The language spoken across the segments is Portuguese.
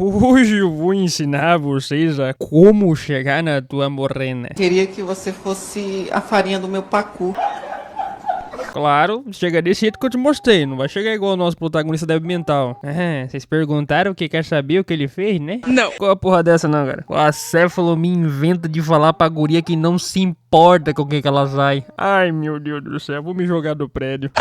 Hoje eu vou ensinar vocês a como chegar na tua morena. Queria que você fosse a farinha do meu pacu. Claro, chega desse jeito que eu te mostrei, não vai chegar igual o nosso protagonista débil mental. Vocês perguntaram o que quer saber o que ele fez, né? Não. Qual a porra dessa não, cara? O acéfalo me inventa de falar pra guria que não se importa com o que ela sai. Ai, meu Deus do céu, vou me jogar do prédio.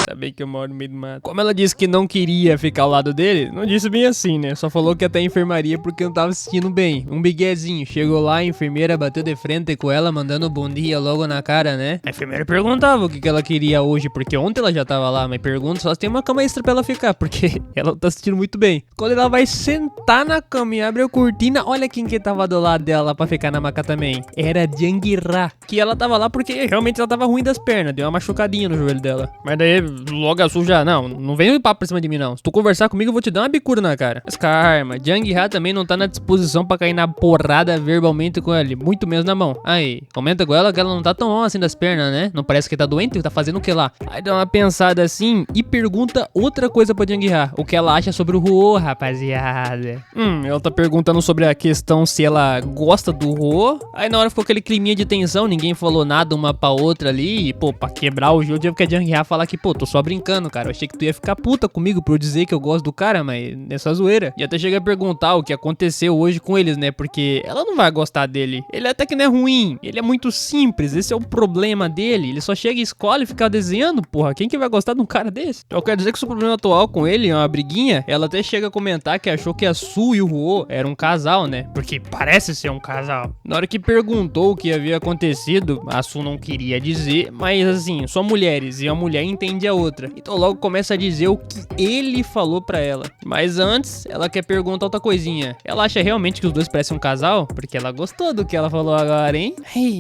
Ainda bem que eu moro no meio do mato. Como ela disse que não queria ficar ao lado dele, não disse bem assim, né? Só falou que até a enfermaria porque não tava se sentindo bem. Um biguezinho. Chegou lá, a enfermeira bateu de frente com ela, mandando bom dia logo na cara, né? A enfermeira perguntava o que ela queria hoje, porque ontem ela já tava lá, mas pergunta só se tem uma cama extra pra ela ficar, porque ela não tá se sentindo muito bem. Quando ela vai sentar na cama e abre a cortina, olha quem que tava do lado dela pra ficar na maca também. Era Janguirá, que ela tava lá porque realmente ela tava ruim das pernas, deu uma machucadinha no joelho dela. Mas daí logo a suja, não vem papo pra cima de mim não. Se tu conversar comigo eu vou te dar uma bicuda na cara. Mas calma, Janguirá também não tá na disposição pra cair na porrada verbalmente com ele, muito menos na mão. Aí, comenta com ela que ela não tá tão assim das pernas, né? Não parece que tá doente, tá fazendo o que lá? Aí dá uma pensada assim e pergunta outra coisa pra Janguirá, o que ela acha sobre o Ruô, rapaziada. Ela tá perguntando sobre a questão se ela gosta do Ruô. Aí na hora ficou aquele climinha de tensão, ninguém falou nada uma pra outra ali. E pô, pra quebrar o jogo, tive que a Janguirá falar que, pô, tô só brincando, cara. Eu achei que tu ia ficar puta comigo por eu dizer que eu gosto do cara, mas é só zoeira. E até chega a perguntar o que aconteceu hoje com eles, né? Porque ela não vai gostar dele. Ele até que não é ruim, ele é muito simples, esse é o problema dele. Ele só chega à escola e fica desenhando, porra. Quem que vai gostar de um cara desse? Então quer dizer que o seu problema atual com ele é uma briguinha? Ela até chega a comentar que achou que a Su e o Ruô eram um casal, né? Porque parece ser um casal. Na hora que perguntou o que havia acontecido, a Su não queria dizer, mas assim, só mulheres, e a mulher entende a outra. Então logo começa a dizer o que ele falou pra ela. Mas antes, ela quer perguntar outra coisinha. Ela acha realmente que os dois parecem um casal? Porque ela gostou do que ela falou agora, hein?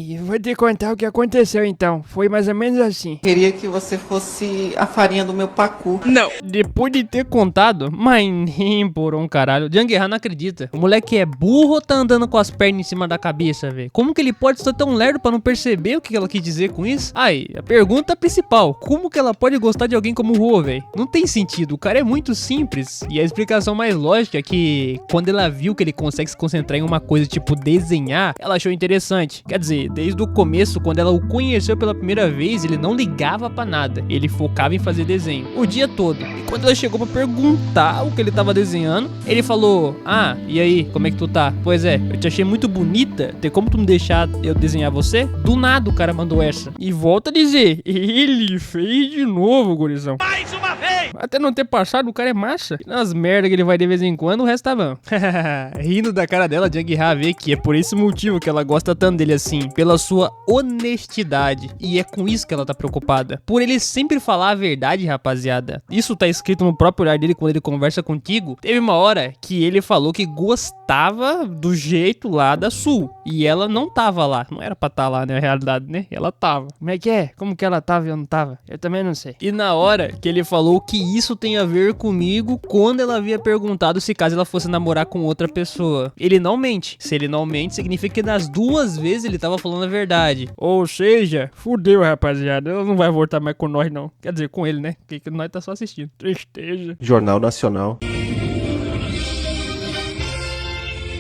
Eu vou te contar o que aconteceu então. Foi mais ou menos assim. Queria que você fosse a farinha do meu pacu. Não. Depois de ter contado, mas nem por um caralho. Janguirá não acredita. O moleque é burro ou tá andando com as pernas em cima da cabeça, velho? Como que ele pode ser tão lerdo pra não perceber o que ela quis dizer com isso? Aí, a pergunta principal. Como que ela pode gostar de alguém como o Ruô, velho? Não tem sentido. O cara é muito simples. E a explicação mais lógica é que quando ela viu que ele consegue se concentrar em uma coisa tipo desenhar, ela achou interessante. Quer dizer, desde o começo, quando ela o conheceu pela primeira vez, ele não ligava pra nada. Ele focava em fazer desenho. O dia todo. E quando ela chegou pra perguntar o que ele tava desenhando, ele falou: ah, e aí, como é que tu tá? Pois é, eu te achei muito bonita. Tem como tu me deixar eu desenhar você? Do nada o cara mandou essa. E volta a dizer, ele fez de novo, gurizão. Mais uma vez! Até não ter passado, o cara é massa. E nas merdas que ele vai de vez em quando, o resto tá bom. Rindo da cara dela, Janguirá vê que é por esse motivo que ela gosta tanto dele assim. Pela sua honestidade. E é com isso que ela tá preocupada. Por ele sempre falar a verdade, rapaziada. Isso tá escrito no próprio olhar dele quando ele conversa contigo. Teve uma hora que ele falou que gostava do jeito lá da Su. E ela não tava lá. Não era pra estar lá, né? Na realidade, né? Ela tava. Como é que é? Como que ela tava e eu não tava? Eu também não sei. E na hora que ele falou que isso tem a ver comigo, quando ela havia perguntado se caso ela fosse namorar com outra pessoa. Ele não mente. Se ele não mente, significa que nas duas vezes ele tava falando a verdade. Ou seja, fudeu, rapaziada. Ela não vai voltar mais com nós, não. Quer dizer, com ele, né? Porque nós tá só assistindo. Tristeza. Jornal Nacional.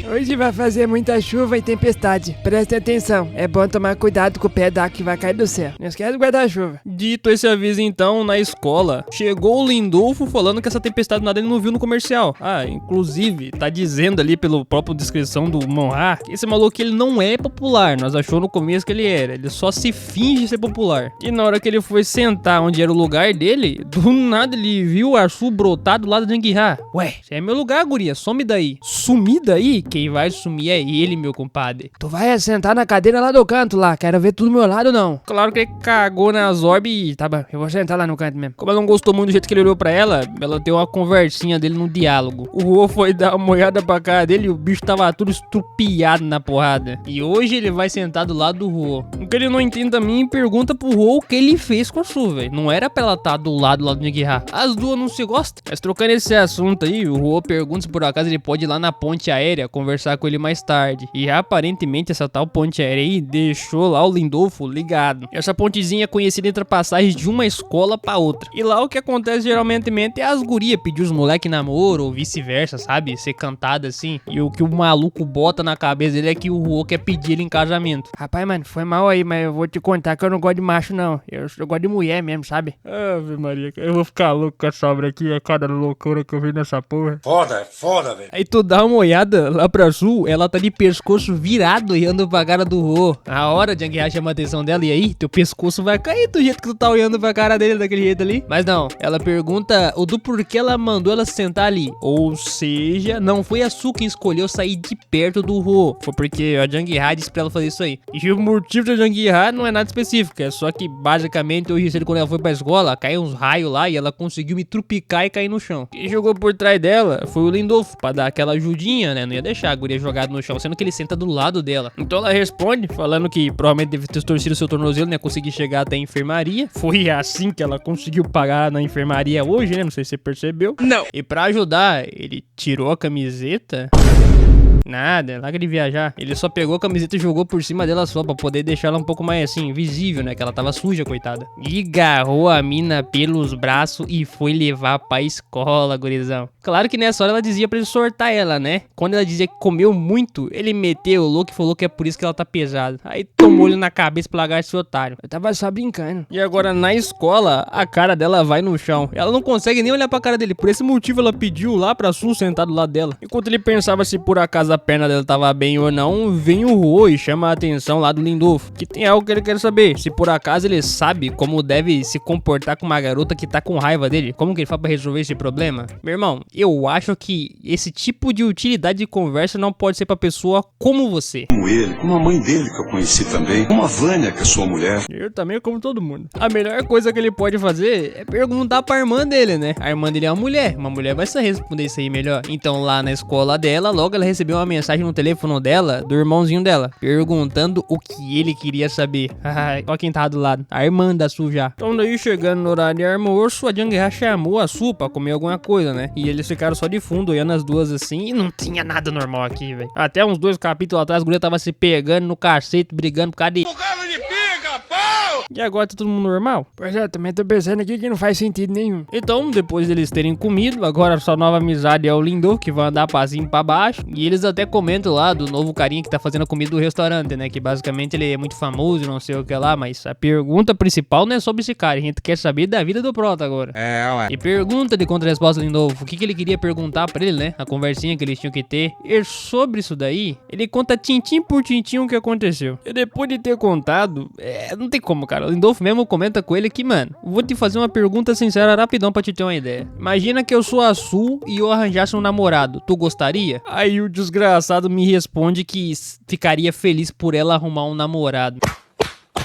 Hoje vai fazer muita chuva e tempestade. Preste atenção, é bom tomar cuidado com o pé d'água que vai cair do céu. Não esquece de guardar chuva. Dito esse aviso então, na escola, chegou o Lindolfo falando que essa tempestade nada ele não viu no comercial. Ah, inclusive, tá dizendo ali pela própria descrição do Monra que esse maluco ele não é popular. Nós achou no começo que ele era. Ele só se finge ser popular. E na hora que ele foi sentar onde era o lugar dele, do nada ele viu o Arsu brotar do lado de Janguirá. Ué, esse é meu lugar, guria, some daí. Sumir daí? Quem vai sumir é ele, meu compadre. Tu vai sentar na cadeira lá do canto lá, quero ver tudo do meu lado não. Claro que ele cagou nas orbes e tá bom, eu vou sentar lá no canto mesmo. Como ela não gostou muito do jeito que ele olhou pra ela deu uma conversinha dele no diálogo. O Ruô foi dar uma olhada pra cara dele e o bicho tava tudo estrupiado na porrada. E hoje ele vai sentar do lado do Ruô. O que ele não entende também, pergunta pro Ruô o que ele fez com a Su, velho. Não era pra ela estar do lado do Janguirá. As duas não se gostam. Mas trocando esse assunto aí, o Ruô pergunta se por acaso ele pode ir lá na ponte aérea conversar conversar com ele mais tarde. E aparentemente essa tal ponte aérea aí deixou lá o Lindolfo ligado. Essa pontezinha é conhecida entre passagens de uma escola pra outra. E lá o que acontece geralmente é as gurias pedir os moleque namoro ou vice-versa, sabe? Ser cantada assim. E o que o maluco bota na cabeça dele é que o Ruo quer pedir ele em casamento. Rapaz, mano, foi mal aí, mas eu vou te contar que eu não gosto de macho, não. Eu gosto de mulher mesmo, sabe? Ave Maria, eu vou ficar louco com essa obra aqui, é cada loucura que eu vi nessa porra. Foda, velho. Aí tu dá uma olhada lá pra sul, ela tá de pescoço virado olhando pra cara do Ruo. A hora de Jang-ha chama a atenção dela, e aí, teu pescoço vai cair do jeito que tu tá olhando pra cara dele daquele jeito ali. Mas não, ela pergunta o do porquê ela mandou ela se sentar ali. Ou seja, não foi a Su quem escolheu sair de perto do Ruo. Foi porque a Jang-ha disse pra ela fazer isso aí. E o motivo da Jang-ha não é nada específico, é só que basicamente hoje cedo quando ela foi pra escola, caiu uns raios lá e ela conseguiu me trupicar e cair no chão. Quem jogou por trás dela foi o Lindolfo, pra dar aquela ajudinha, né? Não ia deixar a guria jogada no chão, sendo que ele senta do lado dela. Então ela responde, falando que provavelmente deve ter torcido seu tornozelo, né? Conseguir chegar até a enfermaria. Foi assim que ela conseguiu pagar na enfermaria hoje, né? Não sei se você percebeu. Não. E pra ajudar, ele tirou a camiseta. Nada, larga de viajar. Ele só pegou a camiseta e jogou por cima dela só, pra poder deixar ela um pouco mais assim, visível, né? Que ela tava suja, coitada. E agarrou a mina pelos braços e foi levar pra escola, gurizão. Claro que nessa hora ela dizia pra ele sortar ela, né? Quando ela dizia que comeu muito, ele meteu o louco e falou que é por isso que ela tá pesada. Aí tomou ele na cabeça pra largar esse otário. Eu tava só brincando. E agora na escola, a cara dela vai no chão. Ela não consegue nem olhar pra cara dele. Por esse motivo ela pediu lá pra Su sentar do lado dela. Enquanto ele pensava se por acaso a perna dela tava bem ou não, vem o Ruo e chama a atenção lá do Lindolfo, que tem algo que ele quer saber. Se por acaso ele sabe como deve se comportar com uma garota que tá com raiva dele. Como que ele faz pra resolver esse problema? Meu irmão, eu acho que esse tipo de utilidade de conversa não pode ser pra pessoa como você. Como ele, como a mãe dele que eu conheci também, como a Vânia, que é sua mulher. Eu também, como todo mundo. A melhor coisa que ele pode fazer é perguntar pra irmã dele, né? A irmã dele é uma mulher vai saber responder isso aí melhor. Então lá na escola dela, logo ela recebeu uma mensagem no telefone dela, do irmãozinho dela, perguntando o que ele queria saber. Ai, ó quem tá do lado, a irmã da Su já. Então daí, chegando no horário de almoço, a Jang-ha chamou a Su pra comer alguma coisa, né? E eles ficaram só de fundo, olhando as duas assim, e não tinha nada normal aqui, velho. Até uns 2 capítulos atrás, a guria tava se pegando no cacete, brigando por causa de... E agora tá todo mundo normal? Pois é, também tô pensando aqui que não faz sentido nenhum. Então, depois deles terem comido, agora sua nova amizade é o Lindolfo, que vai andar pra cima e pra baixo. E eles até comentam lá do novo carinha que tá fazendo a comida do restaurante, né? Que basicamente ele é muito famoso, não sei o que lá. Mas a pergunta principal não é sobre esse cara. A gente quer saber da vida do Prota agora. Ué. E pergunta de contra-resposta do Lindolfo. O que ele queria perguntar pra ele, né? A conversinha que eles tinham que ter. E sobre isso daí, ele conta tintim por tintim o que aconteceu. E depois de ter contado, não tem como, cara. O Lindolfo mesmo comenta com ele que, mano, vou te fazer uma pergunta sincera rapidão pra te ter uma ideia. Imagina que eu sou a Su e eu arranjasse um namorado. Tu gostaria? Aí o desgraçado me responde que ficaria feliz por ela arrumar um namorado.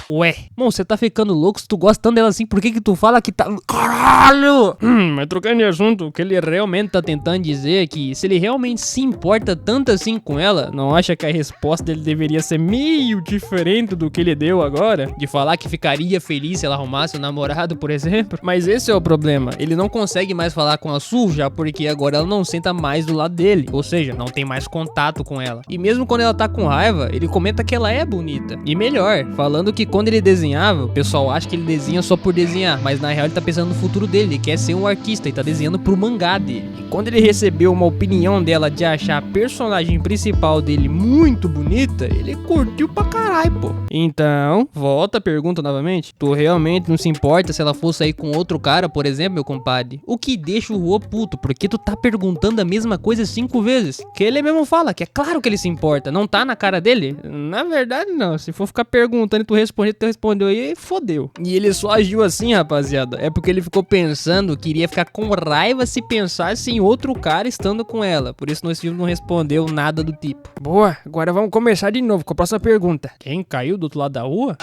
Ué, bom, você tá ficando louco? Se tu gosta tanto dela assim, por que tu fala que tá... Caralho! Mas trocando de assunto, o que ele realmente tá tentando dizer é que se ele realmente se importa tanto assim com ela, não acha que a resposta dele deveria ser meio diferente do que ele deu agora? De falar que ficaria feliz se ela arrumasse um namorado, por exemplo? Mas esse é o problema, ele não consegue mais falar com a Su já porque agora ela não senta mais do lado dele, ou seja, não tem mais contato com ela. E mesmo quando ela tá com raiva, ele comenta que ela é bonita. E melhor, falando que quando ele desenhava, o pessoal acha que ele desenha só por desenhar, mas na real ele tá pensando no futuro dele, ele quer ser um artista e tá desenhando pro mangá dele. E quando ele recebeu uma opinião dela de achar a personagem principal dele muito bonita, ele curtiu pra caralho, pô. Então, volta a pergunta novamente. Tu realmente não se importa se ela fosse sair com outro cara, por exemplo, meu compadre? O que deixa o Ruo puto? Porque tu tá perguntando a mesma coisa 5 vezes? Que ele mesmo fala, que é claro que ele se importa, não tá na cara dele? Na verdade não, se for ficar perguntando e tu respondeu aí, fodeu. E ele só agiu assim, rapaziada, é porque ele ficou pensando que iria ficar com raiva se pensasse em outro cara estando com ela. Por isso nesse filme não respondeu nada do tipo. Boa, agora vamos começar de novo com a próxima pergunta. Quem caiu do outro lado da rua?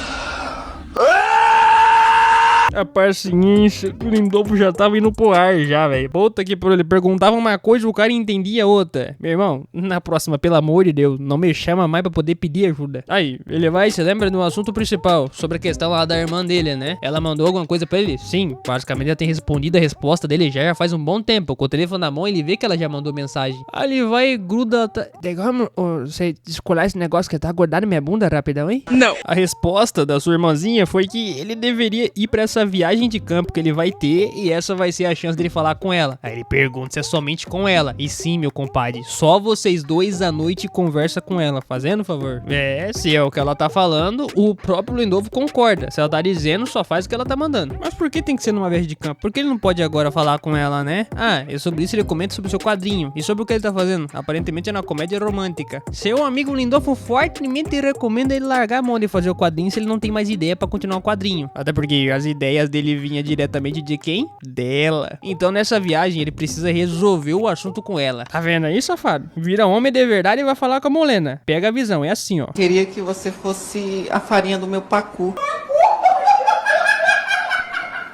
A paciência do Lindolfo já tava indo pro ar já, velho. Puta que por ele perguntava uma coisa, o cara entendia outra. Meu irmão, na próxima, pelo amor de Deus, não me chama mais pra poder pedir ajuda. Aí, ele vai, se lembra do assunto principal, sobre a questão lá da irmã dele, né? Ela mandou alguma coisa pra ele? Sim, basicamente ela tem respondido a resposta dele já faz um bom tempo. Com o telefone na mão, ele vê que ela já mandou mensagem. Aí ele vai e gruda... Tem como você descolar esse negócio que tá grudado na minha bunda rapidão, hein? Não. A resposta da sua irmãzinha foi que ele deveria ir pra essa viagem de campo que ele vai ter e essa vai ser a chance dele falar com ela. Aí ele pergunta se é somente com ela. E sim, meu compadre, só vocês dois à noite conversa com ela, fazendo favor? É, se é o que ela tá falando, o próprio Lindolfo concorda. Se ela tá dizendo, só faz o que ela tá mandando. Mas por que tem que ser numa viagem de campo? Por que ele não pode agora falar com ela, né? Ah, e sobre isso ele comenta sobre o seu quadrinho. E sobre o que ele tá fazendo? Aparentemente é uma comédia romântica. Seu amigo Lindolfo fortemente recomenda ele largar a mão de fazer o quadrinho se ele não tem mais ideia pra continuar o quadrinho. Até porque as ideias dele vinham diretamente de quem? Dela. Então nessa viagem ele precisa resolver o assunto com ela. Tá vendo aí, safado? Vira homem de verdade e vai falar com a Molena. Pega a visão, é assim, ó. Queria que você fosse a farinha do meu pacu.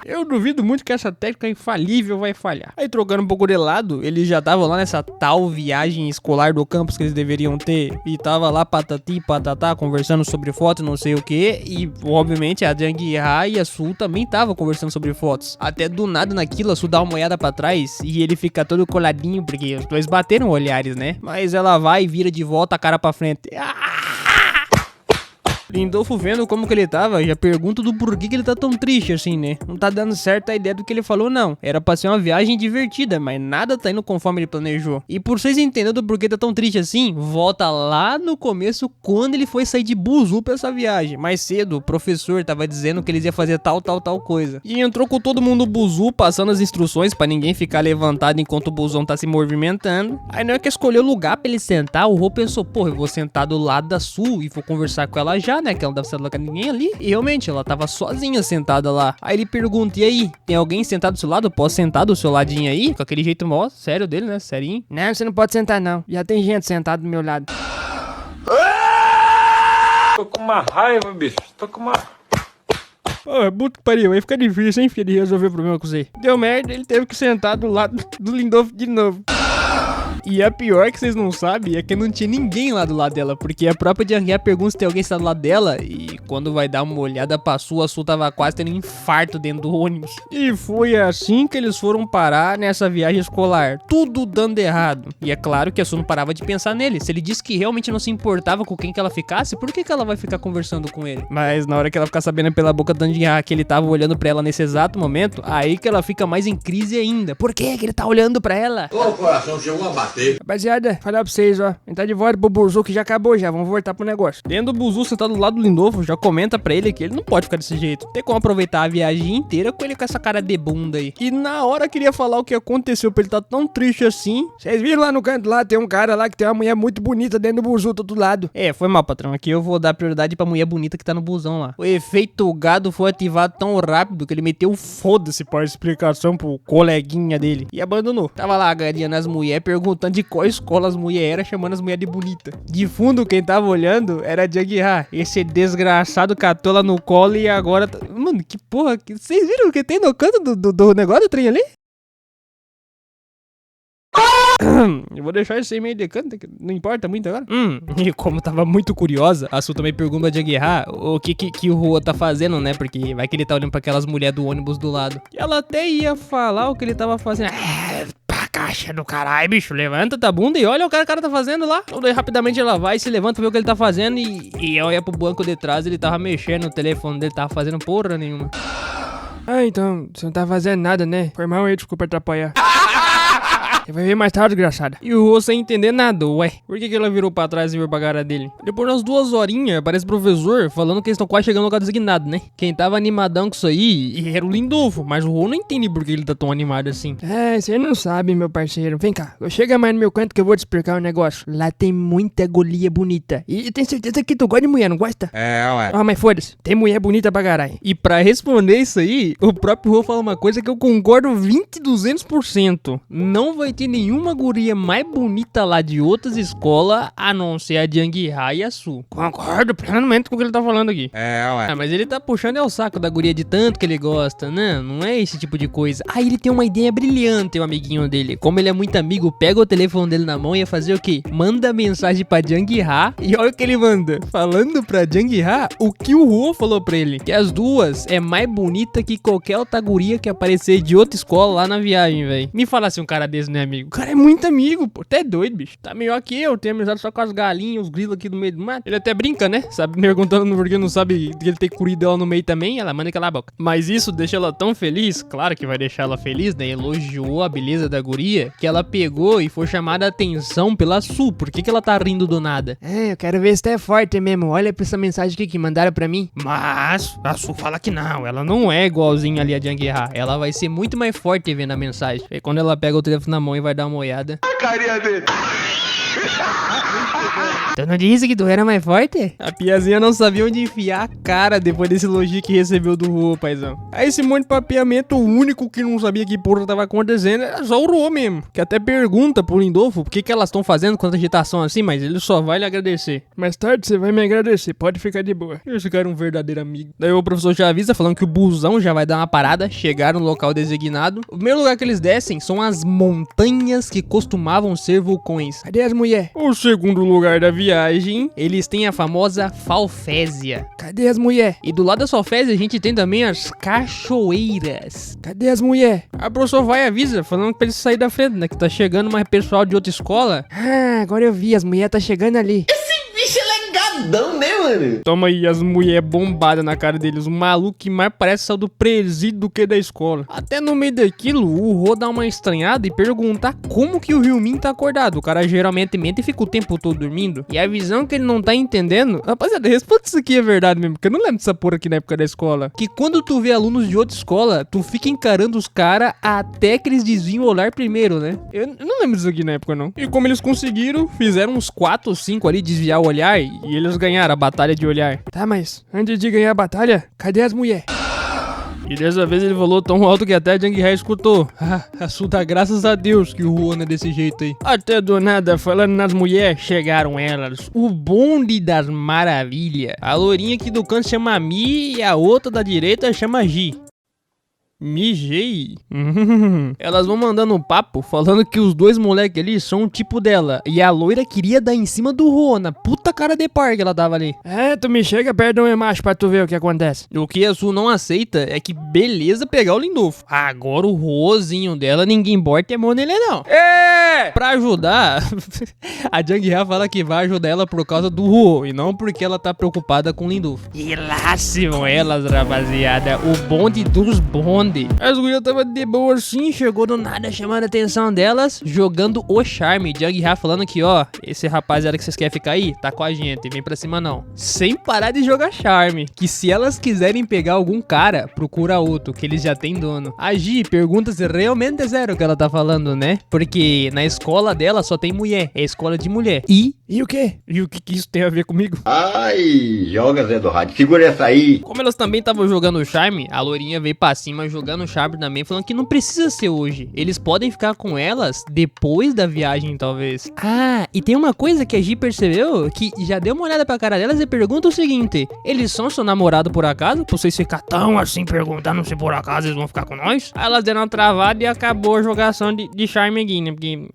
Eu duvido muito que essa técnica infalível vai falhar. Aí trocando um pouco de lado, eles já estavam lá nessa tal viagem escolar do campus que eles deveriam ter. E tava lá patati patatá conversando sobre fotos, não sei o que. E obviamente a Jang-ha e a Su também estavam conversando sobre fotos. Até do nada naquilo a Su dá uma olhada pra trás e ele fica todo coladinho porque os dois bateram olhares, né? Mas ela vai e vira de volta a cara pra frente. Lindolfo vendo como que ele tava, já pergunta do porquê que ele tá tão triste assim, né? Não tá dando certo a ideia do que ele falou, não. Era pra ser uma viagem divertida, mas nada tá indo conforme ele planejou. E por vocês entenderem do porquê tá tão triste assim, volta lá no começo, quando ele foi sair de buzu pra essa viagem. Mais cedo, o professor tava dizendo que eles iam fazer tal coisa. E entrou com todo mundo buzu, passando as instruções pra ninguém ficar levantado enquanto o busão tá se movimentando. Aí não é que escolheu o lugar pra ele sentar, o Rô pensou, porra, eu vou sentar do lado da Su e vou conversar com ela já, né? Que ela não deve ser com ninguém ali. E realmente, ela tava sozinha sentada lá. Aí ele pergunta, e aí? Tem alguém sentado do seu lado? Posso sentar do seu ladinho aí? Com aquele jeito mó sério dele, né? Serinho. Não, você não pode sentar não. Já tem gente sentada do meu lado. Tô com uma raiva, bicho. Tô com uma... Pô, puta que pariu, aí fica difícil, hein, filho, de resolver o problema com você. Deu merda, ele teve que sentar do lado do Lindolfo de novo. E a pior que vocês não sabem é que não tinha ninguém lá do lado dela, porque a própria Jang-ha pergunta se tem alguém do lado dela, e quando vai dar uma olhada pra Su, a Su tava quase tendo um infarto dentro do ônibus. E foi assim que eles foram parar nessa viagem escolar, tudo dando errado. E é claro que a Su não parava de pensar nele, se ele disse que realmente não se importava com quem que ela ficasse, por que que ela vai ficar conversando com ele? Mas na hora que ela ficar sabendo pela boca da Jang-ha que ele tava olhando pra ela nesse exato momento, aí que ela fica mais em crise ainda. Por que que ele tá olhando pra ela? O coração chegou a bater. Rapaziada, falar pra vocês, ó. A gente tá de volta pro buzu que já acabou já. Vamos voltar pro negócio. Dentro do buzu, sentado do lado do Lindolfo, já comenta pra ele que ele não pode ficar desse jeito. Tem como aproveitar a viagem inteira com ele com essa cara de bunda aí. E na hora que ele ia falar o que aconteceu pra ele tá tão triste assim. Vocês viram lá no canto lá, tem um cara lá que tem uma mulher muito bonita dentro do buzu do outro lado. É, foi mal, patrão. Aqui eu vou dar prioridade pra mulher bonita que tá no busão lá. O efeito gado foi ativado tão rápido que ele meteu foda-se para explicação pro coleguinha dele. E abandonou. Tava lá agarrando as mulheres, perguntando de qual escola as mulheres eram, chamando as mulheres de bonita. De fundo, quem tava olhando era a Jang-ha. Esse desgraçado catou ela no colo e agora... Mano, que porra... Vocês viram o que tem no canto do negócio do trem ali? Eu vou deixar isso aí meio de canto, não importa muito agora. E como tava muito curiosa, a Su também pergunta a Jang-ha o que o Rô tá fazendo, né? Porque vai que ele tá olhando pra aquelas mulheres do ônibus do lado. E ela até ia falar o que ele tava fazendo. Pá, caixa do caralho, bicho. Levanta tua bunda e olha o que o cara tá fazendo lá. Então, daí rapidamente ela vai, se levanta, vê o que ele tá fazendo e olha pro banco de trás, ele tava mexendo no telefone dele, tava fazendo porra nenhuma. Ah, então, você não tá fazendo nada, né? Foi mal aí, desculpa atrapalhar. Você vai ver mais tarde, desgraçada. E o Rô sem entender nada, ué. Por que ela virou pra trás e virou pra cara dele? Depois de umas 2 horinhas, aparece o professor falando que eles estão quase chegando no lugar designado, né? Quem tava animadão com isso aí era o Lindolfo, mas o Rô não entende por que ele tá tão animado assim. É, você não sabe, meu parceiro. Vem cá, chega mais no meu canto que eu vou te explicar um negócio. Lá tem muita golia bonita. E tem certeza que tu gosta de mulher, não gosta? É, ué. Ah, mas foda-se, tem mulher bonita pra caralho. E pra responder isso aí, o próprio Rô fala uma coisa que eu concordo 200%. Não vai tem nenhuma guria mais bonita lá de outras escolas, a não ser a Jang-ha e a Su. Concordo plenamente com o que ele tá falando aqui. Ué. Mas ele tá puxando o saco da guria de tanto que ele gosta, né? Não é esse tipo de coisa. Aí ele tem uma ideia brilhante, o amiguinho dele. Como ele é muito amigo, pega o telefone dele na mão e ia fazer o quê? Manda mensagem pra Jang-ha e olha o que ele manda. Falando pra Jang-ha o que o Ruo falou pra ele. Que as duas é mais bonita que qualquer outra guria que aparecer de outra escola lá na viagem, velho. Me fala se um cara desse não é amigo. O cara é muito amigo, pô. Até doido, bicho. Tá melhor que eu. Tenho amizade só com as galinhas, os grilos aqui no meio do mato. Ele até brinca, né? Sabe, perguntando porque não sabe que ele tem curido ela no meio também. Ela manda calar a boca. Mas isso deixa ela tão feliz. Claro que vai deixar ela feliz, né? Elogiou a beleza da guria. Que ela pegou e foi chamada a atenção pela Su. Por que ela tá rindo do nada? Eu quero ver se tu é forte mesmo. Olha pra essa mensagem aqui que mandaram pra mim. Mas a Su fala que não. Ela não é igualzinha ali a Jang-ha. Ela vai ser muito mais forte vendo a mensagem. E quando ela pega o telefone na mão e vai dar uma olhada. A carinha dele. Tu não disse que tu era mais forte? A piazinha não sabia onde enfiar a cara depois desse elogio que recebeu do Ruo, paizão. Aí esse monte de papeamento, o único que não sabia que porra tava acontecendo era só o Ruo mesmo. Que até pergunta pro Lindolfo por que elas estão fazendo com tanta agitação assim, mas ele só vai lhe agradecer. Mais tarde você vai me agradecer, pode ficar de boa. Esse cara é um verdadeiro amigo. Daí o professor já avisa falando que o busão já vai dar uma parada, chegar no local designado. O primeiro lugar que eles descem são as montanhas que costumavam ser vulcões. Cadê as mulheres? O segundo lugar da viagem, eles têm a famosa Falfésia. Cadê as mulheres? E do lado da Falfésia a gente tem também as cachoeiras. Cadê as mulheres? A professora vai e avisa, falando pra eles saírem da frente, né? Que tá chegando mais pessoal de outra escola. Agora eu vi, as mulheres tá chegando ali. Bicho é legadão, né, mano? Toma aí as mulheres bombadas na cara deles. O maluco que mais parece saiu do presídio do que da escola. Até no meio daquilo, o Ruo dá uma estranhada e perguntar como que o Ryumin tá acordado. O cara geralmente mente e fica o tempo todo dormindo. E a visão que ele não tá entendendo... Rapaziada, responde isso aqui é verdade mesmo, porque eu não lembro dessa porra aqui na época da escola. Que quando tu vê alunos de outra escola, tu fica encarando os caras até que eles desviam o olhar primeiro, né? Eu não lembro disso aqui na época, não. E como eles conseguiram, fizeram uns 4 ou 5 ali desviar o olhar e eles ganharam a batalha de olhar. Tá, mas antes de ganhar a batalha, cadê as mulheres? E dessa vez ele falou tão alto que até a Jang-ha escutou. A Su dá graças a Deus que o Ruo é desse jeito aí. Até do nada, falando nas mulheres, chegaram elas. O bonde das maravilhas. A lourinha aqui do canto chama Mi e a outra da direita chama Ji. Mijei. Elas vão mandando um papo falando que os dois moleques ali são o tipo dela. E a loira queria dar em cima do Ruo, na puta cara de par que ela tava ali. Tu me chega perto do macho pra tu ver o que acontece. O que a Su não aceita é que beleza pegar o Lindolfo. Agora o Ruozinho dela, ninguém bota a mão nele não. Pra ajudar, a Jang-ha fala que vai ajudar ela por causa do Ruo e não porque ela tá preocupada com o Lindolfo. E lá se vão elas, rapaziada. O bonde dos bondes. As gurias tava de boa assim, chegou do nada chamando a atenção delas, jogando o charme. Jang-ha falando que, ó, esse rapaziada que vocês querem ficar aí, tá com a gente, vem pra cima não. Sem parar de jogar charme. Que se elas quiserem pegar algum cara, procura outro, que eles já têm dono. A Ji pergunta se realmente é sério o que ela tá falando, né? Porque na escola dela só tem mulher, é escola de mulher. E o quê? E o que isso tem a ver comigo? Ai, joga Zé do Rádio, segura essa aí. Como elas também estavam jogando o charme, a lourinha veio pra cima jogando o charme também, falando que não precisa ser hoje. Eles podem ficar com elas depois da viagem, talvez. E tem uma coisa que a Ji percebeu, que já deu uma olhada pra cara delas e pergunta o seguinte: eles são seu namorado por acaso? Pra vocês ficar tão assim perguntando se por acaso eles vão ficar com nós? Aí elas deram uma travada e acabou a jogação de charme aqui, né? Porque...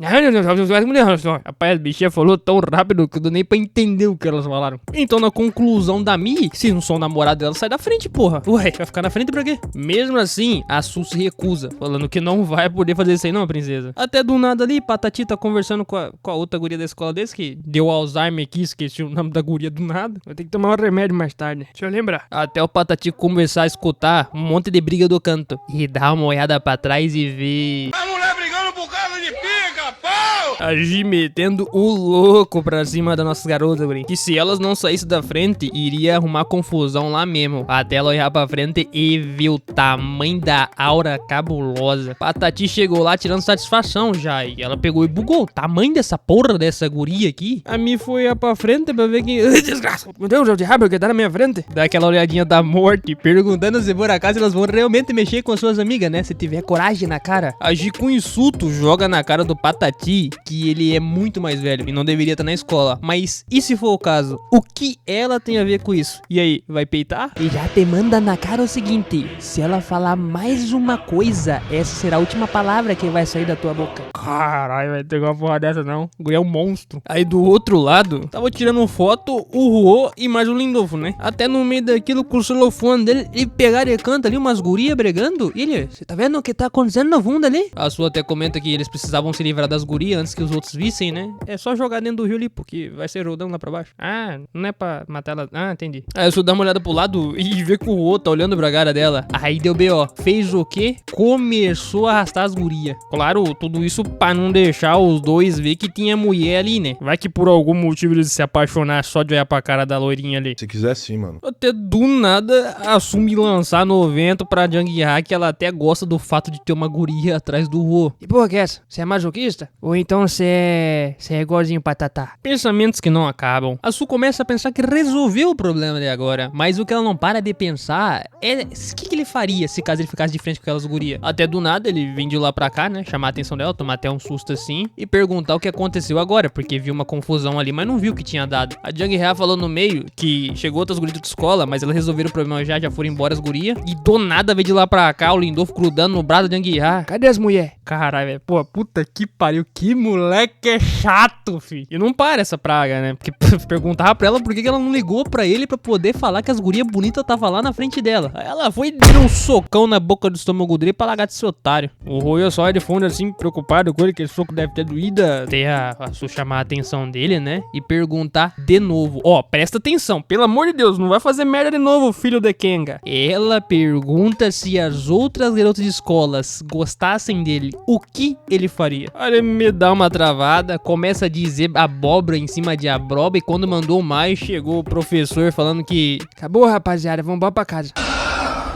Rapaz, a bichinha falou tão rápido que eu dou nem pra entender o que elas falaram. Então, na conclusão da Mi, se não são namorado dela, sai da frente, porra. Ué, vai ficar na frente pra quê? Mesmo assim, a Su se recusa, falando que não vai poder fazer isso aí não, princesa. Até do nada ali, Patati tá conversando com a outra guria da escola desse, que deu Alzheimer aqui, esqueci o nome da guria do nada. Vai ter que tomar um remédio mais tarde, deixa eu lembrar. Até o Patati começar a escutar um monte de briga do canto. E dar uma olhada pra trás e ver... A mulher brigando por causa de pica, pau! A Gi metendo o louco pra cima das nossas garotas, guri. Que se elas não saíssem da frente, iria arrumar confusão lá mesmo. Até ela olhar pra frente e ver o tamanho da aura cabulosa. Patati chegou lá tirando satisfação já. E ela pegou e bugou. O tamanho dessa porra dessa guria aqui. A mim foi lá pra frente pra ver quem... Desgraça. Meu Deus, é o diabo que tá na minha frente. Dá aquela olhadinha da morte, perguntando se por acaso elas vão realmente mexer com suas amigas, né? Se tiver coragem na cara. Agir com insulto joga na cara do Patati que ele é muito mais velho e não deveria estar na escola. Mas e se for o caso? O que ela tem a ver com isso? E aí, vai peitar? E já te manda na cara o seguinte: se ela falar mais uma coisa, essa será a última palavra que vai sair da tua boca. Caralho, vai ter uma porra dessa não. O guri é um monstro. Aí do outro lado, tava tirando foto o Ruô e mais o Lindolfo, né? Até no meio daquilo com o celofone dele, ele pegaram e canta ali umas gurias bregando. E ele, você tá vendo o que tá acontecendo na funda ali? A sua até comenta que eles precisavam se livrar das gurias antes que os outros vissem, né? É só jogar dentro do rio ali, porque vai ser rodando lá pra baixo. Ah, não é pra matar ela. Ah, entendi. Aí eu só dá uma olhada pro lado e vê que o Ruô tá olhando pra cara dela. Aí deu B.O. Fez o quê? Começou a arrastar as gurias. Claro, tudo isso pra não deixar os dois ver que tinha mulher ali, né? Vai que por algum motivo eles se apaixonar só de olhar pra cara da loirinha ali. Se quiser sim, mano. Até do nada assume lançar no vento pra Jang-ha que ela até gosta do fato de ter uma guria atrás do Ruô. E porra que é essa? Você é masoquista? Ou então você é igualzinho pra Tatá? Pensamentos que não acabam. A Su começa a pensar que resolveu o problema de agora, mas o que ela não para de pensar é o que ele faria se caso ele ficasse de frente com aquelas gurias. Até do nada ele vem de lá pra cá, né, chamar a atenção dela, tomar até um susto assim e perguntar o que aconteceu agora, porque viu uma confusão ali, mas não viu o que tinha dado. A Jang-ha falou no meio que chegou outras gurias de escola, mas elas resolveram o problema já foram embora as gurias, e do nada veio de lá pra cá o Lindolfo grudando no braço da Jang-ha. Cadê as mulher? Caralho, velho. Pô, puta que pariu. Que moleque é chato, fi. E não para essa praga, né? Porque perguntava pra ela por que ela não ligou pra ele pra poder falar que as gurias bonitas tava lá na frente dela. Aí ela foi e deu um socão na boca do estômago dele pra largar de ser otário. O Royo só de fundo assim, preocupado com ele, que esse soco deve ter doído. Até a Su chamar a atenção dele, né? E perguntar de novo. Ó, presta atenção. Pelo amor de Deus, não vai fazer merda de novo, filho de Kenga. Ela pergunta se as outras garotas de escolas gostassem dele, o que ele faria? Aí ele me dá uma travada, começa a dizer abóbora em cima de abóbora, e quando mandou mais, chegou o professor falando que... Acabou, rapaziada, vamos embora pra casa.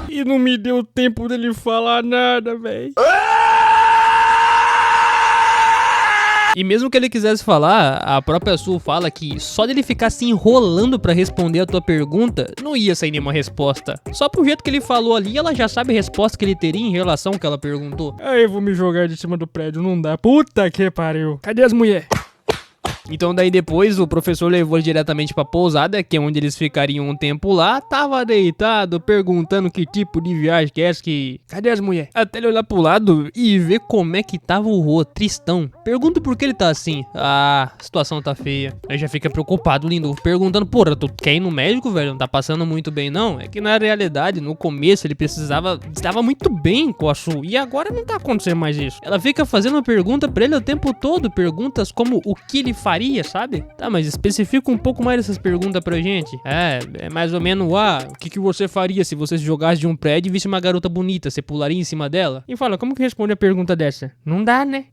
E não me deu tempo dele falar nada, velho. E mesmo que ele quisesse falar, a própria Su fala que só dele ficar se enrolando pra responder a tua pergunta, não ia sair nenhuma resposta. Só pro jeito que ele falou ali, ela já sabe a resposta que ele teria em relação ao que ela perguntou. Aí eu vou me jogar de cima do prédio, não dá. Puta que pariu. Cadê as mulher? Então daí depois o professor levou ele diretamente pra pousada, que é onde eles ficariam um tempo lá. Tava deitado, perguntando que tipo de viagem que é essa que... Cadê as mulher? Até ele olhar pro lado e ver como é que tava o Rô, tristão. Pergunta por que ele tá assim. Ah, a situação tá feia. Aí já fica preocupado, lindo, perguntando, porra, tu quer ir no médico, velho? Não tá passando muito bem, não? É que na realidade, no começo, ele estava muito bem com a Su, e agora não tá acontecendo mais isso. Ela fica fazendo uma pergunta pra ele o tempo todo, perguntas como o que ele faria, sabe? Tá, mas especifica um pouco mais essas perguntas pra gente. É mais ou menos, o que você faria se você se jogasse de um prédio e visse uma garota bonita? Você pularia em cima dela? E fala, como que responde a pergunta dessa? Não dá, né?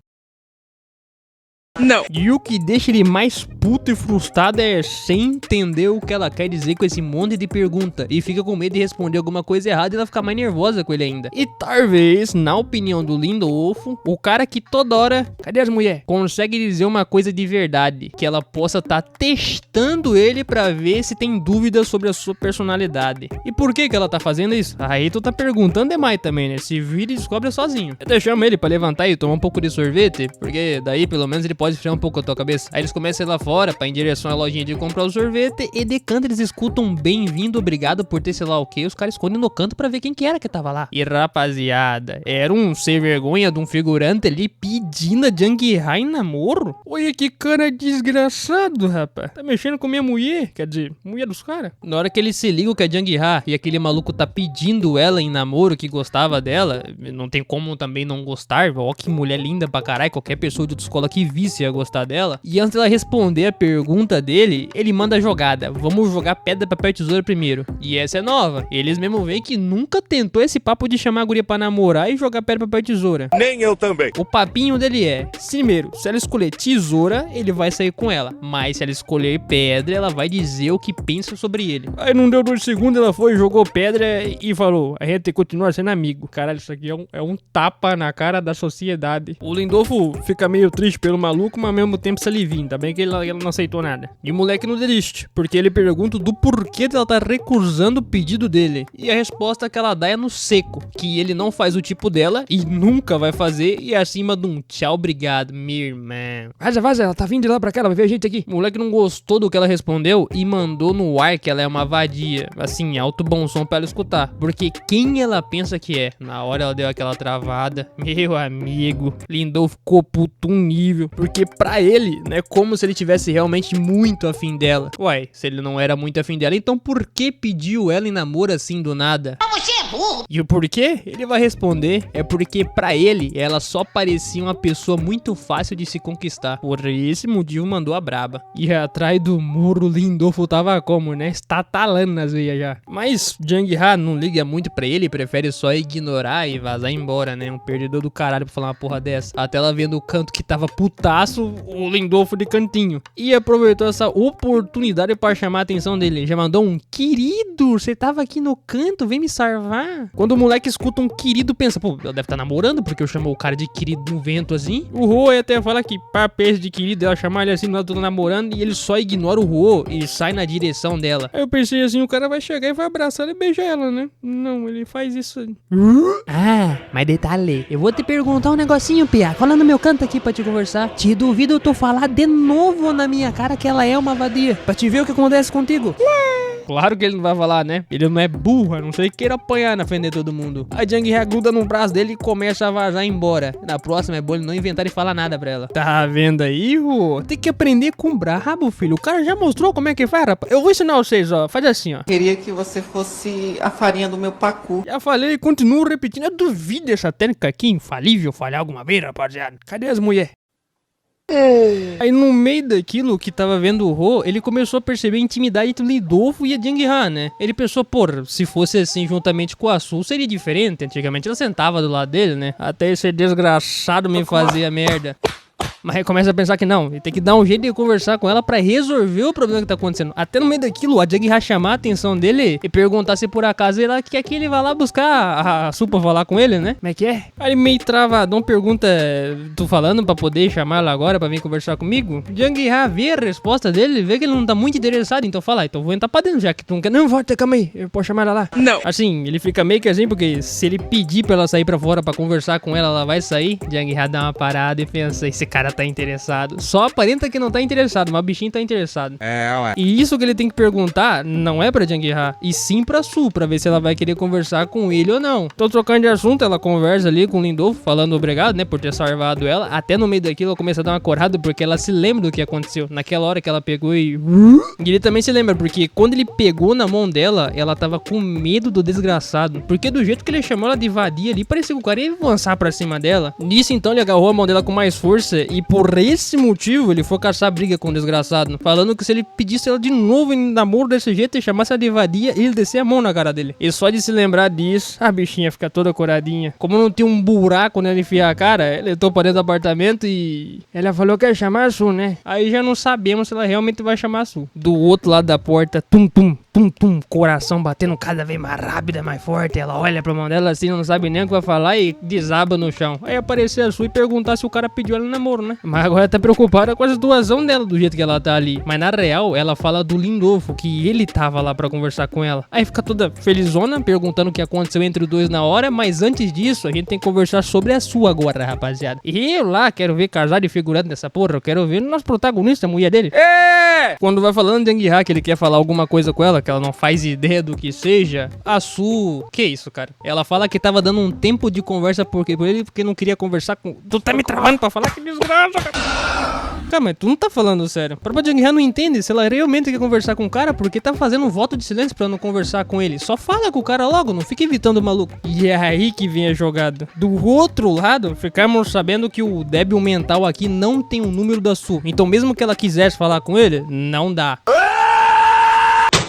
Não. E o que deixa ele mais puto e frustrado é sem entender o que ela quer dizer com esse monte de pergunta. E fica com medo de responder alguma coisa errada e ela fica mais nervosa com ele ainda. E talvez, na opinião do Lindolfo, o cara que toda hora, cadê as mulher? Consegue dizer uma coisa de verdade. Que ela possa estar testando ele pra ver se tem dúvidas sobre a sua personalidade. E por que ela tá fazendo isso? Aí tu tá perguntando demais também, né? Se vira e descobre sozinho. Eu até chamo ele pra levantar e tomar um pouco de sorvete, porque daí pelo menos ele pode esfriar um pouco a tua cabeça. Aí eles começam a ir lá fora pra ir em direção à lojinha de comprar o sorvete, e de canto eles escutam um bem-vindo, obrigado por ter sei lá o que. Os caras escondem no canto pra ver quem que era que tava lá. E rapaziada, era um sem vergonha de um figurante ali pedindo a Jang-ha em namoro. Olha que cara desgraçado, rapaz. Tá mexendo com minha mulher, quer dizer, mulher dos caras. Na hora que eles se ligam que a Jang-ha e aquele maluco tá pedindo ela em namoro, que gostava dela, não tem como também não gostar. Ó, que mulher linda pra caralho, qualquer pessoa de outra escola que visse ia gostar dela. E antes dela responder, responder a pergunta dele, ele manda a jogada. Vamos jogar pedra, papel e tesoura primeiro. E essa é nova. Eles mesmo veem que nunca tentou esse papo de chamar a guria pra namorar e jogar pedra, papel e tesoura. Nem eu também. O papinho dele é, primeiro, se ela escolher tesoura, ele vai sair com ela. Mas se ela escolher pedra, ela vai dizer o que pensa sobre ele. Aí não deu 2 segundos, ela foi, jogou pedra e falou, a gente continua sendo amigo. Caralho, isso aqui é um tapa na cara da sociedade. O Lindolfo fica meio triste pelo maluco, mas ao mesmo tempo se alivia. Ainda bem que ele não aceitou nada. E o moleque não desiste, porque ele pergunta do porquê dela tá recusando o pedido dele. E a resposta que ela dá é no seco, que ele não faz o tipo dela e nunca vai fazer, e é acima de um tchau, obrigado, minha irmã. Vaza, ela tá vindo de lá pra cá, ela vai ver a gente aqui. O moleque não gostou do que ela respondeu e mandou no ar que ela é uma vadia. Assim, alto bom som pra ela escutar. Porque quem ela pensa que é? Na hora ela deu aquela travada. Meu amigo, Lindolfo ficou puto um nível. Porque pra ele, né, como se ele tivesse realmente muito afim dela. Uai, se ele não era muito afim dela, então por que pediu ela em namoro assim do nada? Você é burro. E o porquê? Ele vai responder. É porque pra ele, ela só parecia uma pessoa muito fácil de se conquistar. Por esse motivo mandou a braba. E atrás do muro, Lindolfo tava como, né? Estatalando nas veias já. Mas Jang-ha não liga muito pra ele, prefere só ignorar e vazar embora, né? Um perdedor do caralho pra falar uma porra dessa. Até ela vendo o canto que tava putaço, o Lindolfo de cantinho. E aproveitou essa oportunidade pra chamar a atenção dele. Já mandou um querido, você tava aqui no canto, vem me salvar. Quando o moleque escuta um querido, pensa, pô, ela deve estar namorando, porque eu chamo o cara de querido no vento assim. O Ruo até fala que papéis de querido, ela chamar ele assim, não tô namorando, e ele só ignora o Ruo e sai na direção dela. Aí eu pensei assim, o cara vai chegar e vai abraçar ela e beijar ela, né? Não, ele faz isso. Ah, mas detalhe, eu vou te perguntar um negocinho, Pia. Fala no meu canto aqui pra te conversar. Te duvido tu falar de novo na minha cara que ela é uma vadia, pra te ver o que acontece contigo. Claro que ele não vai falar, né? Ele não é burro, a não ser que queira apanhar na frente de todo mundo. A Jang-ha gruda no braço dele e começa a vazar embora. Na próxima é bom ele não inventar e falar nada pra ela. Tá vendo aí, Rô? Tem que aprender com brabo, filho. O cara já mostrou como é que faz, rapaz. Eu vou ensinar vocês, ó. Faz assim, ó. Queria que você fosse a farinha do meu pacu. Já falei e continuo repetindo. Eu duvido dessa técnica aqui infalível falhar alguma vez, rapaziada. Cadê as mulheres? Aí no meio daquilo que tava vendo o Ro, ele começou a perceber a intimidade entre o Lindolfo e a Jang-ha, né? Ele pensou, pô, se fosse assim juntamente com a Su, seria diferente. Antigamente ela sentava do lado dele, né? Até esse desgraçado me fazia merda. Mas aí começa a pensar que não, ele tem que dar um jeito de conversar com ela pra resolver o problema que tá acontecendo. Até no meio daquilo, a Jang-ha chamar a atenção dele e perguntar se por acaso ela quer que ele vá lá buscar a Su pra falar com ele, né? Como é que é? Aí meio travadão pergunta, tô falando pra poder chamar ela agora pra vir conversar comigo? Jang-ha vê a resposta dele, vê que ele não tá muito interessado, então fala, então vou entrar pra dentro já que tu não quer. Não, volta, calma aí, eu posso chamar ela lá? Não. Assim, ele fica meio que assim, porque se ele pedir pra ela sair pra fora pra conversar com ela, ela vai sair. Jang-ha dá uma parada e pensa, esse cara tá interessado. Só aparenta que não tá interessado, mas o bichinho tá interessado. Ué. E isso que ele tem que perguntar não é pra Jang-ha, e sim pra Su, pra ver se ela vai querer conversar com ele ou não. Tô trocando de assunto, ela conversa ali com o Lindolfo, falando obrigado, né, por ter salvado ela. Até no meio daquilo ela começa a dar uma corrada, porque ela se lembra do que aconteceu. Naquela hora que ela pegou e ele também se lembra, porque quando ele pegou na mão dela, ela tava com medo do desgraçado. Porque do jeito que ele chamou ela de vadia ali, parecia que o cara ia avançar pra cima dela. Nisso então ele agarrou a mão dela com mais força e por esse motivo ele foi caçar briga com o desgraçado, falando que se ele pedisse ela de novo em namoro desse jeito e chamasse ela de vadia, ele descer a mão na cara dele. E só de se lembrar disso, a bichinha fica toda coradinha. Como não tinha um buraco nela enfiar a cara, ele entrou pra dentro do apartamento e ela falou que ia chamar a Su, né? Aí já não sabemos se ela realmente vai chamar a Su. Do outro lado da porta, tum tum, tum tum, coração batendo cada vez mais rápido, mais forte. Ela olha pra mão dela assim, não sabe nem o que vai falar e desaba no chão. Aí apareceu a Su e perguntar se o cara pediu ela em namoro, né? Mas agora tá preocupada com a situação dela, do jeito que ela tá ali. Mas na real, ela fala do Lindolfo, que ele tava lá pra conversar com ela. Aí fica toda felizona, perguntando o que aconteceu entre os dois na hora. Mas antes disso, a gente tem que conversar sobre a Su agora, rapaziada. E eu lá quero ver casado e figurante nessa porra. Eu quero ver o nosso protagonista, a mulher dele. Quando vai falando de Jang-ha, que ele quer falar alguma coisa com ela, que ela não faz ideia do que seja, a Su... Que isso, cara? Ela fala que tava dando um tempo de conversa por ele, porque não queria conversar com... Tu tá me travando pra falar? Que desgraça, cara! Cara, mas tu não tá falando sério. A própria Jang Ha não entende se ela realmente quer conversar com o cara, porque tá fazendo um voto de silêncio pra não conversar com ele. Só fala com o cara logo, não fica evitando o maluco. E é aí que vem a jogada. Do outro lado, ficamos sabendo que o débil mental aqui não tem o número da Su. Então mesmo que ela quisesse falar com ele, não dá.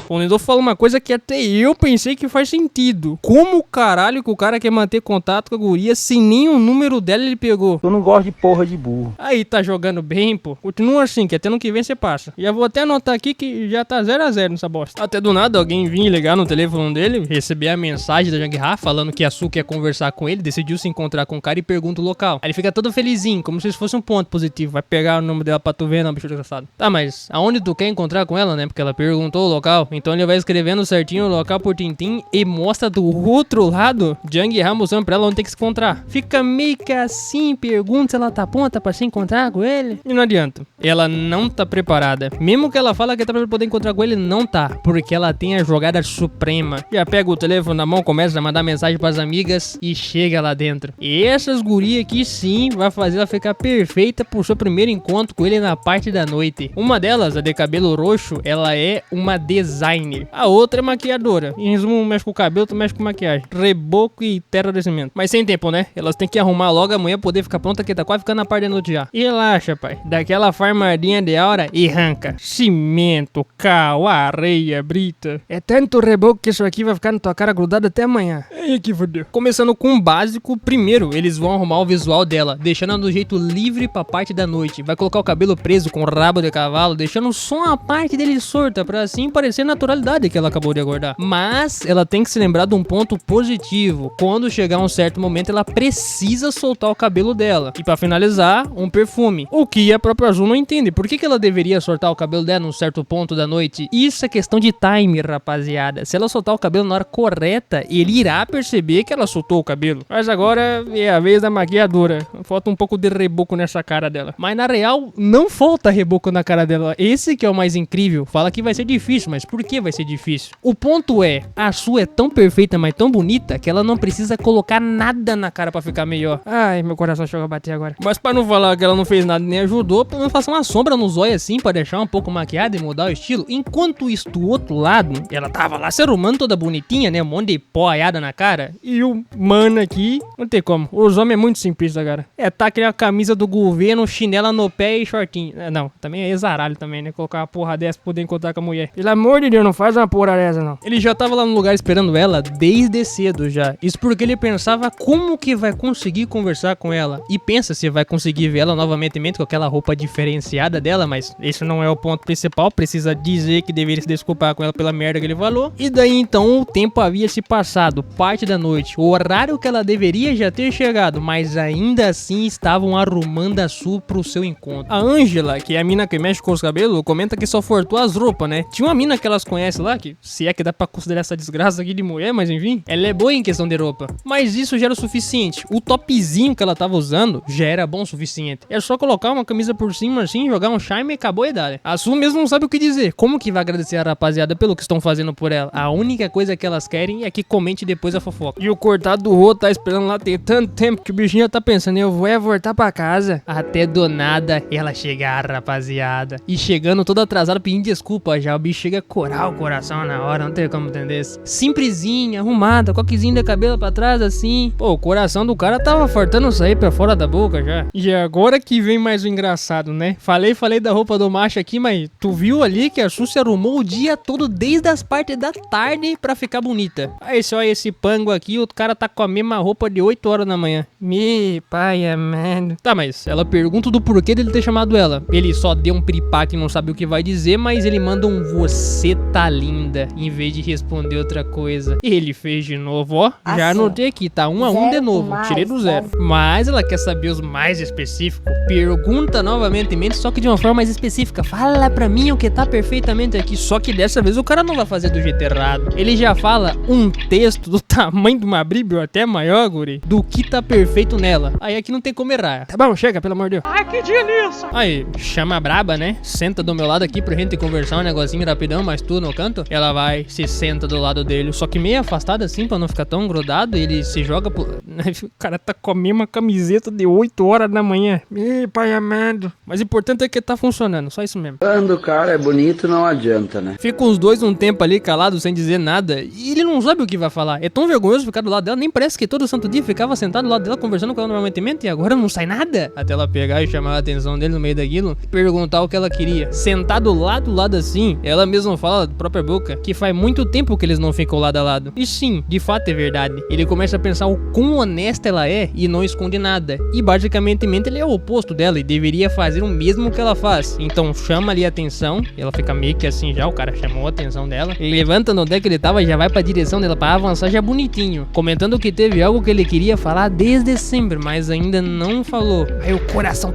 O Nendo fala uma coisa que até eu pensei que faz sentido. Como caralho que o cara quer manter contato com a guria se nem o número dela ele pegou? Eu não gosto de porra de burro. Aí tá jogando bem, pô. Continua assim, que até no que vem você passa. Já vou até anotar aqui que já tá 0-0 nessa bosta. Até do nada alguém vinha ligar no telefone dele, receber a mensagem da Jang Ha falando que a Su quer conversar com ele, decidiu se encontrar com o cara e pergunta o local. Aí ele fica todo felizinho, como se isso fosse um ponto positivo. Vai pegar o nome dela pra tu ver, não, bicho desgraçado. Tá, mas aonde tu quer encontrar com ela, né? Porque ela perguntou o local. Então ele vai escrevendo certinho o local por tintim e mostra do outro lado Jang Ha mostrando pra ela onde tem que se encontrar. Fica meio que assim, pergunta se ela tá pronta pra se encontrar com ele. E não adianta, ela não tá preparada. Mesmo que ela fala que tá pra poder encontrar com ele, não tá. Porque ela tem a jogada suprema. Já pega o telefone na mão, começa a mandar mensagem pras amigas e chega lá dentro. E essas gurias aqui sim vai fazer ela ficar perfeita pro seu primeiro encontro com ele na parte da noite. Uma delas, a de cabelo roxo, ela é uma designer. A outra é maquiadora. Em resumo, mexe com o cabelo, tu mexe com maquiagem. Reboco e terra de cimento. Mas sem tempo, né? Elas têm que arrumar logo amanhã poder ficar pronta, que tá quase ficando na parte da noite já. E relaxa, pai. Daquela farmadinha de aura e arranca. Cimento, cal, areia, brita. É tanto reboco que isso aqui vai ficar na tua cara grudado até amanhã. Ei, que fodeu. Começando com o básico, primeiro eles vão arrumar o visual dela, deixando ela do jeito livre pra parte da noite. Vai colocar o cabelo preso com o rabo de cavalo, deixando só a parte dele solta, pra assim parecer naturalidade que ela acabou de acordar. Mas ela tem que se lembrar de um ponto positivo. Quando chegar um certo momento, ela precisa soltar o cabelo dela. E pra finalizar, um perfume. O que a própria Azul não entende. Por que ela deveria soltar o cabelo dela num certo ponto da noite? Isso é questão de time, rapaziada. Se ela soltar o cabelo na hora correta, ele irá perceber que ela soltou o cabelo. Mas agora é a vez da maquiadora. Falta um pouco de reboco nessa cara dela. Mas na real, não falta reboco na cara dela. Esse que é o mais incrível. Fala que vai ser difícil, mas por que vai ser difícil? O ponto é, a sua é tão perfeita, mas tão bonita, que ela não precisa colocar nada na cara pra ficar melhor. Ai, meu coração chegou a bater agora. Mas pra não falar que ela não fez nada nem ajudou, pelo menos faça uma sombra nos olhos assim, pra deixar um pouco maquiada e mudar o estilo. Enquanto isso, do outro lado, ela tava lá se arrumando toda bonitinha, né? Um monte de pó aiada na cara. E o mano aqui, não tem como. Os homens é muito simplistas, cara. Tá aquela camisa do governo, chinela no pé e shortinho. Não, também é exaralho também, né? Colocar uma porra dessa pra poder encontrar com a mulher. Pelo amor de Deus, não faz uma porra dessa, não. Ele já tava lá no lugar esperando ela desde cedo já. Isso porque ele pensava como que vai conseguir conversar com ela. E pensa se vai conseguir ver ela novamente com aquela roupa diferenciada dela, mas esse não é o ponto principal. Precisa dizer que deveria se desculpar com ela pela merda que ele falou. E daí então o tempo havia se passado, parte da noite, o horário que ela deveria já ter chegado, mas ainda assim estavam arrumando a Su pro seu encontro. A Ângela, que é a mina que mexe com os cabelos, comenta que só fortou as roupas, né? Tinha uma mina que elas conhecem lá, que se é que dá pra considerar essa desgraça aqui de mulher, mas enfim, ela é boa em questão de roupa. Mas isso já era o suficiente. O topzinho que ela tava usando já era bom o suficiente. É só colocar uma camisa por cima assim, jogar um charme e acabou a idade. A Su mesmo não sabe o que dizer. Como que vai agradecer a rapaziada pelo que estão fazendo por ela? A única coisa que elas querem é que comente depois a fofoca. E o cortado do Rô tá esperando lá tem tanto tempo que o bichinho já tá pensando, eu vou voltar pra casa. Até do nada ela chegar, rapaziada. E chegando toda atrasada pedindo desculpa já. O bicho chega a corar o coração na hora, não tem como entender isso. Simplesinha, arrumada, coquezinho de cabelo pra trás assim. Pô, o coração do cara tava fartando sair pra fora da boca já. E agora que vem mais o engraçado, né? Falei da roupa do macho aqui, mas tu viu ali que a Su se arrumou o dia todo desde as partes da tarde pra ficar bonita. Aí só esse pango aqui, o cara tá com a mesma roupa de 8 horas da manhã. Me pai amado. Tá, mas ela pergunta do porquê dele ter chamado ela. Ele só deu um piripá que não sabe o que vai dizer, mas ele manda um você tá linda, em vez de responder outra coisa. Ele fez de novo, ó. Assim, já anotei aqui, tá 1 a 1 de novo. mais, Tirei do 0. Mas ela quer saber os mais específicos. Pergunta novamente, só que de uma forma mais específica. Fala pra mim o que tá perfeitamente aqui. Só que dessa vez o cara não vai fazer do jeito errado. Ele já fala um texto do tamanho de uma bíblia, até maior, guri, do que tá perfeito nela. Aí aqui não tem como errar. Tá bom, chega, pelo amor de Deus. Ai, que delícia! Aí, chama a braba, né? Senta do meu lado aqui pra gente conversar um negocinho rapidão, mas tu no canto, ela vai, se senta do lado dele, só que meio afastada assim, pra não ficar tão grudado, ele se joga pro... O cara tá com a mesma camiseta de 8 horas da manhã. Ih, pai amado. Mas o importante é que tá funcionando, só isso mesmo. Quando o cara é bonito, não adianta, né? Fica os dois um tempo ali calados, sem dizer nada, e ele não sabe o que vai falar. É tão vergonhoso ficar do lado dela, nem parece que todo santo dia ficava sentado do lado dela, conversando com ela normalmente, e agora não sai nada. Até ela pegar e chamar a atenção dele no meio daquilo, perguntar o que ela queria. Sentar do lado assim, ela mesma fala da própria boca, que faz muito tempo que eles não ficam lado a lado. E sim, de fato é verdade. Ele começa a pensar o quão honesta ela é e não esconde nada. E basicamente ele é o oposto dela e deveria fazer o mesmo que ela faz. Então chama ali a atenção, ela fica meio que assim já, o cara chamou a atenção dela. Ele levanta no deck que ele tava e já vai pra direção dela pra avançar já bonitinho. Comentando que teve algo que ele queria falar desde sempre, mas ainda não falou. Aí o coração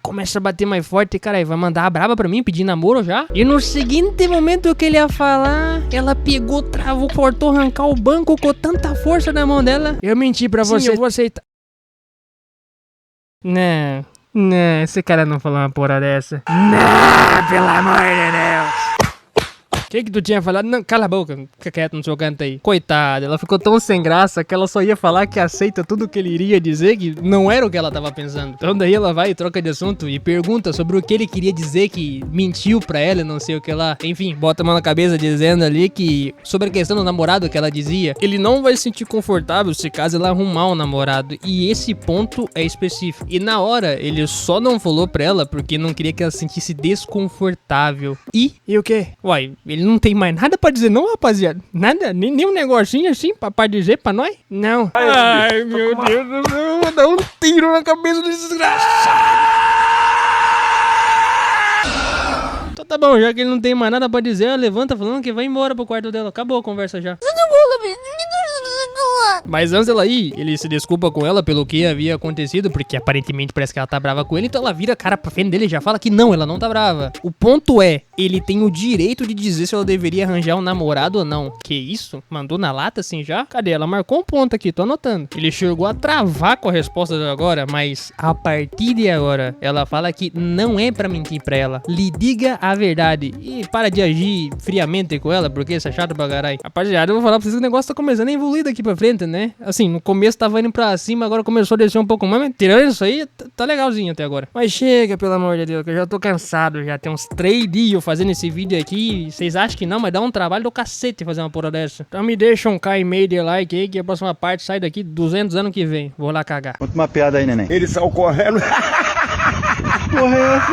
começa a bater mais forte, cara, vai mandar a braba pra mim, pedir namoro já? E no seguinte momento que ele ia falar, ela pegou, travou, cortou, arrancar o banco com tanta força na mão dela. Eu menti pra você. Eu vou aceitar. Não, esse cara não falou uma porra dessa. Não, pelo amor de Deus. O que tu tinha falado? Não, cala a boca, fica quieto no seu canto aí. Coitada, ela ficou tão sem graça que ela só ia falar que aceita tudo que ele iria dizer, que não era o que ela tava pensando. Então daí ela vai e troca de assunto e pergunta sobre o que ele queria dizer, que mentiu pra ela e não sei o que lá. Enfim, bota a mão na cabeça dizendo ali que, sobre a questão do namorado que ela dizia, ele não vai se sentir confortável se caso ela arrumar um namorado. E esse ponto é específico. E na hora, ele só não falou pra ela porque não queria que ela se sentisse desconfortável. E o quê? Uai, ele não tem mais nada pra dizer não, rapaziada? Nada? Nem um negocinho assim pra dizer pra nós? Não. Ai, meu Deus do céu, eu vou dar um tiro na cabeça desse desgraçado. Então tá bom, já que ele não tem mais nada pra dizer, ela levanta falando que vai embora pro quarto dela. Acabou a conversa já. Mas antes dela ir, ele se desculpa com ela pelo que havia acontecido, porque aparentemente parece que ela tá brava com ele, então ela vira a cara pra frente dele e já fala que não, ela não tá brava. O ponto é, ele tem o direito de dizer se ela deveria arranjar um namorado ou não. Que isso? Mandou na lata assim já? Cadê? Ela marcou um ponto aqui, tô anotando. Ele chegou a travar com a resposta de agora, mas a partir de agora, ela fala que não é pra mentir pra ela. Lhe diga a verdade e para de agir friamente com ela, porque isso é chato pra caralho. Rapaziada, eu vou falar pra vocês que o negócio tá começando a evoluir daqui pra frente, né? Assim, no começo tava indo pra cima, agora começou a descer um pouco mais, mas tirando isso aí, tá legalzinho até agora. Mas chega, pelo amor de Deus, que eu já tô cansado, já tem uns 3 dias fazendo esse vídeo aqui, vocês acham que não, mas dá um trabalho do cacete fazer uma porra dessa. Então me deixa um K e meio de like aí, que a próxima parte sai daqui 200 anos que vem. Vou lá cagar. Conta uma piada aí, neném. Eles saiu correndo. Porra, é essa?